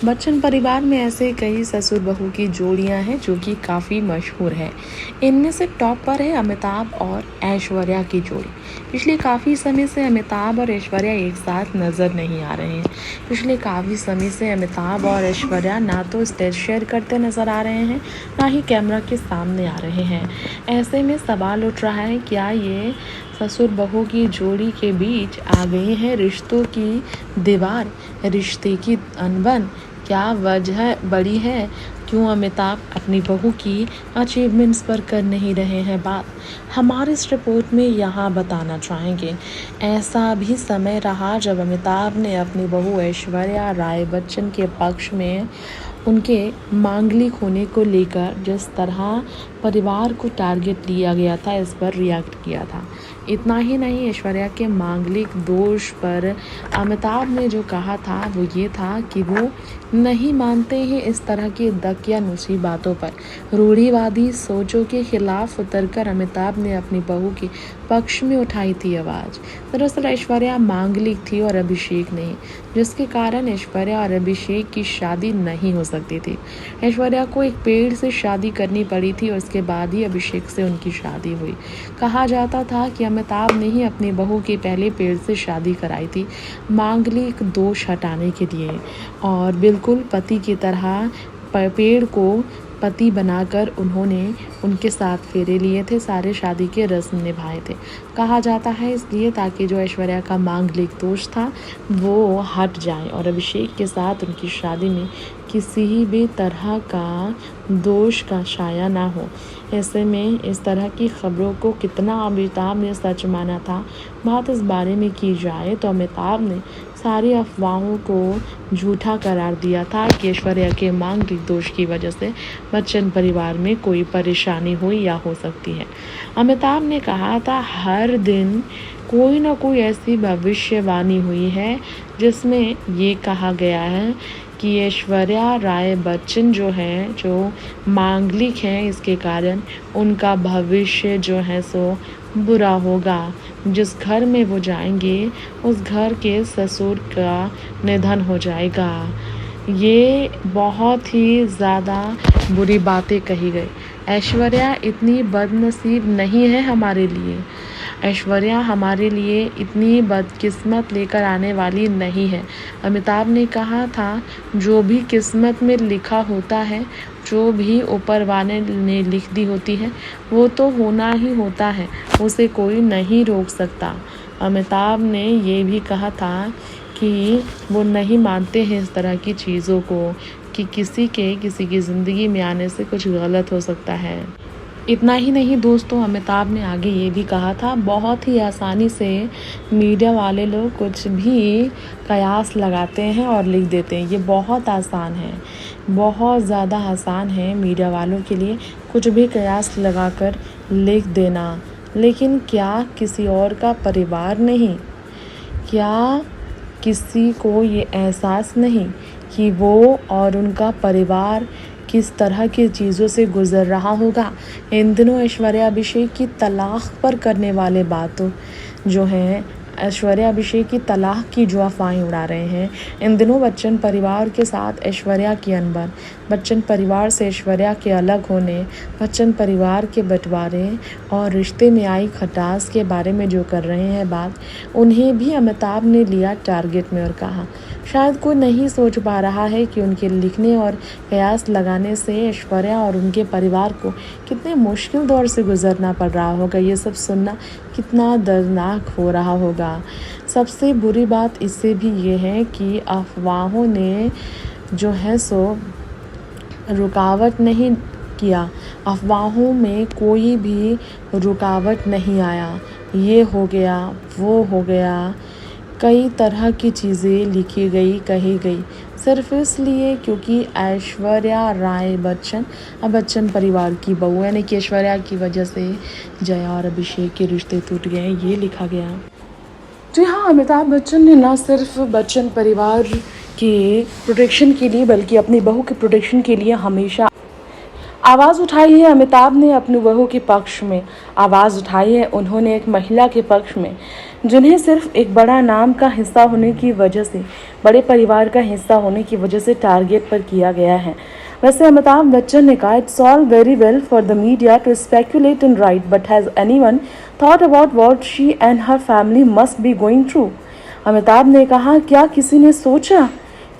बच्चन परिवार में ऐसे कई ससुर बहू की जोड़ियां हैं जो कि काफ़ी मशहूर है। इनमें से टॉप पर है अमिताभ और ऐश्वर्या की जोड़ी। पिछले काफ़ी समय से अमिताभ और ऐश्वर्या एक साथ नज़र नहीं आ रहे हैं। पिछले काफ़ी समय से अमिताभ और ऐश्वर्या ना तो स्टेज शेयर करते नज़र आ रहे हैं, ना ही कैमरा के सामने आ रहे हैं। ऐसे में सवाल उठ रहा है, क्या ये ससुर बहू की जोड़ी के बीच आ गई है रिश्तों की दीवार, रिश्ते की अनबन? क्या वजह बड़ी है? क्यों अमिताभ अपनी बहू की अचीवमेंट्स पर कर नहीं रहे हैं बात? हमारे इस रिपोर्ट में यहाँ बताना चाहेंगे। ऐसा भी समय रहा जब अमिताभ ने अपनी बहू ऐश्वर्या राय बच्चन के पक्ष में उनके मांगलिक होने को लेकर जिस तरह परिवार को टारगेट लिया गया था, इस पर रिएक्ट किया था। इतना ही नहीं, ऐश्वर्या के मांगलिक दोष पर अमिताभ ने जो कहा था वो ये था कि वो नहीं मानते हैं इस तरह की दकियानुसी बातों पर। रूढ़िवादी सोचों के खिलाफ उतरकर अमिताभ ने अपनी बहू के पक्ष में उठाई थी आवाज़। दरअसल ऐश्वर्या मांगलिक थी और अभिषेक नहीं, जिसके कारण ऐश्वर्या और अभिषेक की शादी नहीं हो सकती थी। ऐश्वर्या को एक पेड़ से शादी करनी पड़ी थी और उसके बाद ही अभिषेक से उनकी शादी हुई। कहा जाता था कि अमिताभ ने ही अपनी बहू की पहले पेड़ से शादी कराई थी मांगलिक दोष हटाने के लिए, और बिल्कुल पति की तरह पेड़ को पति बनाकर उन्होंने उनके साथ फेरे लिए थे, सारे शादी के रस्म निभाए थे। कहा जाता है इसलिए ताकि जो ऐश्वर्या का मांगलिक दोष था वो हट जाए और अभिषेक के साथ उनकी शादी में किसी भी तरह का दोष का साया ना हो। ऐसे में इस तरह की खबरों को कितना अमिताभ ने सच माना था, बात इस बारे में की जाए तो अमिताभ ने सारी अफवाहों को झूठा करार दिया था कि ऐश्वर्या के मांगलिक दोष की वजह से बच्चन परिवार में कोई परेशानी हुई या हो सकती है। अमिताभ ने कहा था, हर दिन कोई ना कोई ऐसी भविष्यवाणी हुई है जिसमें ये कहा गया है कि ऐश्वर्या राय बच्चन जो है, जो मांगलिक हैं, इसके कारण उनका भविष्य जो है सो बुरा होगा। जिस घर में वो जाएंगे उस घर के ससुर का निधन हो जाएगा। ये बहुत ही ज़्यादा बुरी बातें कही गई। ऐश्वर्या इतनी बदनसीब नहीं है हमारे लिए। ऐश्वर्या हमारे लिए इतनी बदकिस्मत लेकर आने वाली नहीं है। अमिताभ ने कहा था, जो भी किस्मत में लिखा होता है, जो भी ऊपर वाले ने लिख दी होती है, वो तो होना ही होता है, उसे कोई नहीं रोक सकता। अमिताभ ने ये भी कहा था कि वो नहीं मानते हैं इस तरह की चीज़ों को, कि किसी की ज़िंदगी में आने से कुछ गलत हो सकता है। इतना ही नहीं दोस्तों, अमिताभ ने आगे ये भी कहा था, बहुत ही आसानी से मीडिया वाले लोग कुछ भी कयास लगाते हैं और लिख देते हैं। ये बहुत आसान है, बहुत ज़्यादा आसान है मीडिया वालों के लिए कुछ भी कयास लगाकर लिख देना। लेकिन क्या किसी और का परिवार नहीं? क्या किसी को ये एहसास नहीं कि वो और उनका परिवार किस तरह की चीज़ों से गुज़र रहा होगा? इन दिनों ऐश्वर्या अभिषेक की तलाक पर करने वाले बातों जो हैं, ऐश्वर्या अभिषेक की तलाक की जो अफवाहें उड़ा रहे हैं, इन दिनों बच्चन परिवार के साथ ऐश्वर्या की अनबन, बच्चन परिवार से ऐश्वर्या के अलग होने, बच्चन परिवार के बंटवारे और रिश्ते में आई खटास के बारे में जो कर रहे हैं बात, उन्हें भी अमिताभ ने लिया टारगेट में और कहा, शायद कोई नहीं सोच पा रहा है कि उनके लिखने और कयास लगाने से ऐश्वर्या और उनके परिवार को कितने मुश्किल दौर से गुजरना पड़ रहा होगा। ये सब सुनना कितना दर्दनाक हो रहा होगा। सबसे बुरी बात इससे भी ये है कि अफवाहों ने जो है सो रुकावट नहीं किया, अफवाहों में कोई भी रुकावट नहीं आया। ये हो गया, वो हो गया, कई तरह की चीज़ें लिखी गई, कही गई, सिर्फ इसलिए क्योंकि ऐश्वर्या राय बच्चन अब बच्चन परिवार की बहू, यानी कि ऐश्वर्या की वजह से जया और अभिषेक के रिश्ते टूट गए, ये लिखा गया। जी हाँ, अमिताभ बच्चन ने ना सिर्फ बच्चन परिवार के प्रोटेक्शन के लिए बल्कि अपनी बहू के प्रोटेक्शन के लिए हमेशा आवाज़ उठाई है अमिताभ ने अपनी बहू के पक्ष में, आवाज़ उठाई है उन्होंने एक महिला के पक्ष में, जिन्हें सिर्फ एक बड़ा नाम का हिस्सा होने की वजह से, बड़े परिवार का हिस्सा होने की वजह से टारगेट पर किया गया है। वैसे अमिताभ बच्चन ने कहा, it's all very well for the media to speculate and write, but has anyone thought about what she and her family must be going through. Amitabh ने कहा, क्या किसी ने सोचा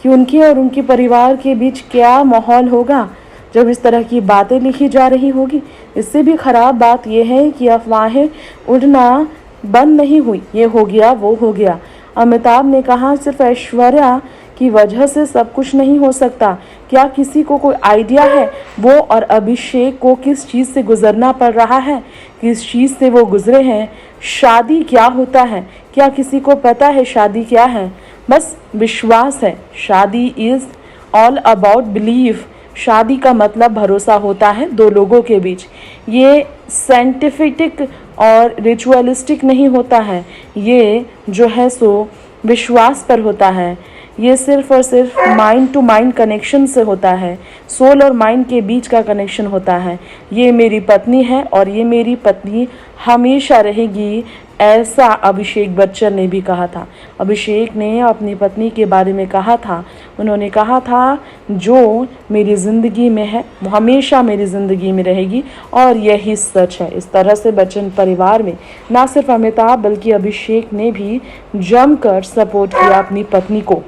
कि उनके और उनके परिवार के बीच क्या माहौल होगा जब इस तरह की बातें लिखी जा रही होगी। इससे भी ख़राब बात यह है कि अफवाहें उड़ना बंद नहीं हुई, ये हो गया वो हो गया। अमिताभ ने कहा, सिर्फ ऐश्वर्या की वजह से सब कुछ नहीं हो सकता। क्या किसी को कोई आइडिया है वो और अभिषेक को किस चीज़ से गुजरना पड़ रहा है, किस चीज़ से वो गुजरे हैं? शादी क्या होता है? क्या किसी को पता है शादी क्या है? बस विश्वास है। शादी इज़ ऑल अबाउट बिलीफ। शादी का मतलब भरोसा होता है दो लोगों के बीच। ये साइंटिफिक और रिचुअलिस्टिक नहीं होता है, ये जो है सो विश्वास पर होता है। ये सिर्फ और सिर्फ माइंड टू माइंड कनेक्शन से होता है, सोल और माइंड के बीच का कनेक्शन होता है। ये मेरी पत्नी है और ये मेरी पत्नी हमेशा रहेगी, ऐसा अभिषेक बच्चन ने भी कहा था। अभिषेक ने अपनी पत्नी के बारे में कहा था, उन्होंने कहा था, जो मेरी ज़िंदगी में है वो हमेशा मेरी ज़िंदगी में रहेगी और यही सच है। इस तरह से बच्चन परिवार में ना सिर्फ अमिताभ बल्कि अभिषेक ने भी जमकर सपोर्ट किया अपनी पत्नी को।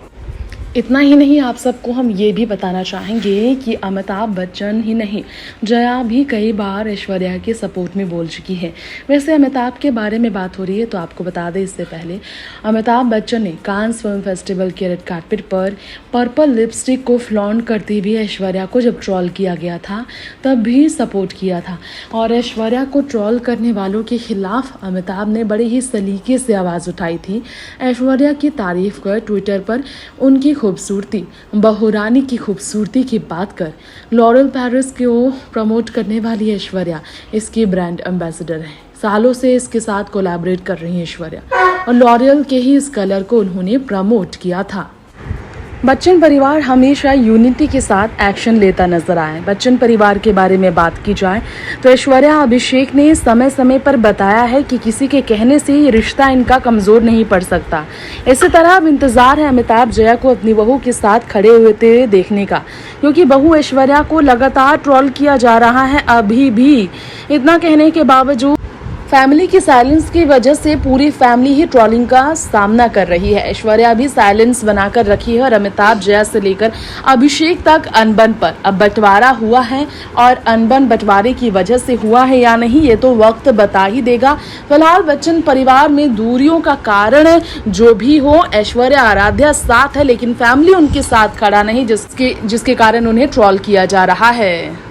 इतना ही नहीं, आप सबको हम ये भी बताना चाहेंगे कि अमिताभ बच्चन ही नहीं, जया भी कई बार ऐश्वर्या के सपोर्ट में बोल चुकी है। वैसे अमिताभ के बारे में बात हो रही है तो आपको बता दें, इससे पहले अमिताभ बच्चन ने कांस फिल्म फेस्टिवल के रेड कार्पेट पर पर्पल लिपस्टिक को फ्लॉन्ट करते हुए ऐश्वर्या को जब ट्रोल किया गया था तब भी सपोर्ट किया था। और ऐश्वर्या को ट्रोल करने वालों के खिलाफ अमिताभ ने बड़े ही सलीके से आवाज़ उठाई थी। ऐश्वर्या की तारीफ कर ट्विटर पर उनकी खूबसूरती, बहुरानी की खूबसूरती की बात कर लॉरियल पेरिस को प्रमोट करने वाली ऐश्वर्या इसकी ब्रांड एम्बेसडर है। सालों से इसके साथ कोलैबोरेट कर रही है ऐश्वर्या और लॉरियल के ही इस कलर को उन्होंने प्रमोट किया था। बच्चन परिवार हमेशा यूनिटी के साथ एक्शन लेता नजर आया है। बच्चन परिवार के बारे में बात की जाए तो ऐश्वर्या अभिषेक ने समय समय पर बताया है कि किसी के कहने से ये रिश्ता इनका कमज़ोर नहीं पड़ सकता। इसी तरह अब इंतज़ार है अमिताभ जया को अपनी बहू के साथ खड़े हुए देखने का, क्योंकि बहू ऐश्वर्या को लगातार ट्रोल किया जा रहा है। अभी भी इतना कहने के बावजूद फैमिली की साइलेंस की वजह से पूरी फैमिली ही ट्रोलिंग का सामना कर रही है। ऐश्वर्या भी साइलेंस बनाकर रखी है और अमिताभ जया से लेकर अभिषेक तक अनबन पर अब बंटवारा हुआ है, और अनबन बंटवारे की वजह से हुआ है या नहीं ये तो वक्त बता ही देगा। फिलहाल बच्चन परिवार में दूरियों का कारण जो भी हो, ऐश्वर्या आराध्या साथ है लेकिन फैमिली उनके साथ खड़ा नहीं, जिसके कारण उन्हें ट्रोल किया जा रहा है।